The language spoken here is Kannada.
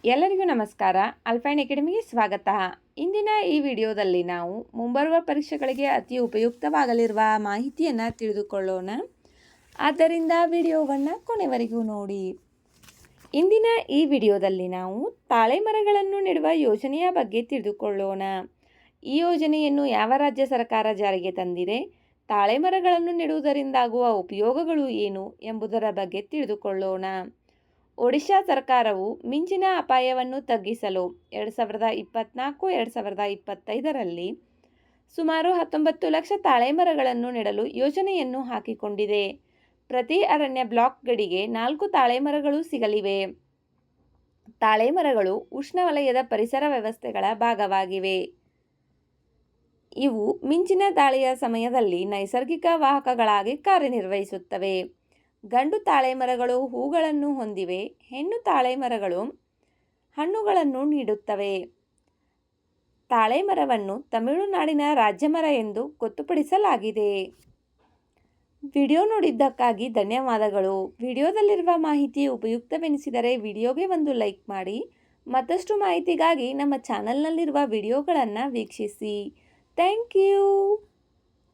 ಎಲ್ಲರಿಗೂ ನಮಸ್ಕಾರ. ಅಲ್ಫೈನ್ ಅಕಾಡೆಮಿಗೆ ಸ್ವಾಗತ. ಇಂದಿನ ಈ ವಿಡಿಯೋದಲ್ಲಿ ನಾವು ಮುಂಬರುವ ಪರೀಕ್ಷೆಗಳಿಗೆ ಅತಿ ಉಪಯುಕ್ತವಾಗಲಿರುವ ಮಾಹಿತಿಯನ್ನು ತಿಳಿದುಕೊಳ್ಳೋಣ. ಆದ್ದರಿಂದ ವಿಡಿಯೋವನ್ನು ಕೊನೆವರೆಗೂ ನೋಡಿ. ಇಂದಿನ ಈ ವಿಡಿಯೋದಲ್ಲಿ ನಾವು ತಾಳೆ ಮರಗಳನ್ನು ನೆಡುವ ಯೋಜನೆಯ ಬಗ್ಗೆ ತಿಳಿದುಕೊಳ್ಳೋಣ. ಈ ಯೋಜನೆಯನ್ನು ಯಾವ ರಾಜ್ಯ ಸರ್ಕಾರ ಜಾರಿಗೆ ತಂದಿದೆ, ತಾಳೆ ಮರಗಳನ್ನು ನೆಡುವುದರಿಂದಾಗುವ ಉಪಯೋಗಗಳು ಏನು ಎಂಬುದರ ಬಗ್ಗೆ ತಿಳಿದುಕೊಳ್ಳೋಣ. ಒಡಿಶಾ ಸರ್ಕಾರವು ಮಿಂಚಿನ ಅಪಾಯವನ್ನು ತಗ್ಗಿಸಲು 2024-2025ರಲ್ಲಿ ಸುಮಾರು 19 ಲಕ್ಷ ತಾಳೆ ಮರಗಳನ್ನು ನೆಡಲು ಯೋಜನೆಯನ್ನು ಹಾಕಿಕೊಂಡಿದೆ. ಪ್ರತಿ ಅರಣ್ಯ ಬ್ಲಾಕ್ ಗಡಿಗೆ 4 ತಾಳೆ ಮರಗಳು ಸಿಗಲಿವೆ. ತಾಳೆ ಮರಗಳು ಉಷ್ಣವಲಯದ ಪರಿಸರ ವ್ಯವಸ್ಥೆಗಳ ಭಾಗವಾಗಿವೆ. ಇವು ಮಿಂಚಿನ ದಾಳಿಯ ಸಮಯದಲ್ಲಿ ನೈಸರ್ಗಿಕ ವಾಹಕಗಳಾಗಿ ಕಾರ್ಯನಿರ್ವಹಿಸುತ್ತವೆ. ಗಂಡು ತಾಳೆ ಮರಗಳು ಹೂಗಳನ್ನು ಹೊಂದಿವೆ. ಹೆಣ್ಣು ತಾಳೆ ಮರಗಳು ಹಣ್ಣುಗಳನ್ನು ನೀಡುತ್ತವೆ. ತಾಳೆ ಮರವನ್ನು ತಮಿಳುನಾಡಿನ ರಾಜ್ಯ ಮರ ಎಂದು ಗೊತ್ತುಪಡಿಸಲಾಗಿದೆ. ವಿಡಿಯೋ ನೋಡಿದ್ದಕ್ಕಾಗಿ ಧನ್ಯವಾದಗಳು. ವಿಡಿಯೋದಲ್ಲಿರುವ ಮಾಹಿತಿ ಉಪಯುಕ್ತವೆನಿಸಿದರೆ ವಿಡಿಯೋಗೆ ಒಂದು ಲೈಕ್ ಮಾಡಿ. ಮತ್ತಷ್ಟು ಮಾಹಿತಿಗಾಗಿ ನಮ್ಮ ಚಾನಲ್ನಲ್ಲಿರುವ ವಿಡಿಯೋಗಳನ್ನು ವೀಕ್ಷಿಸಿ. Thank you.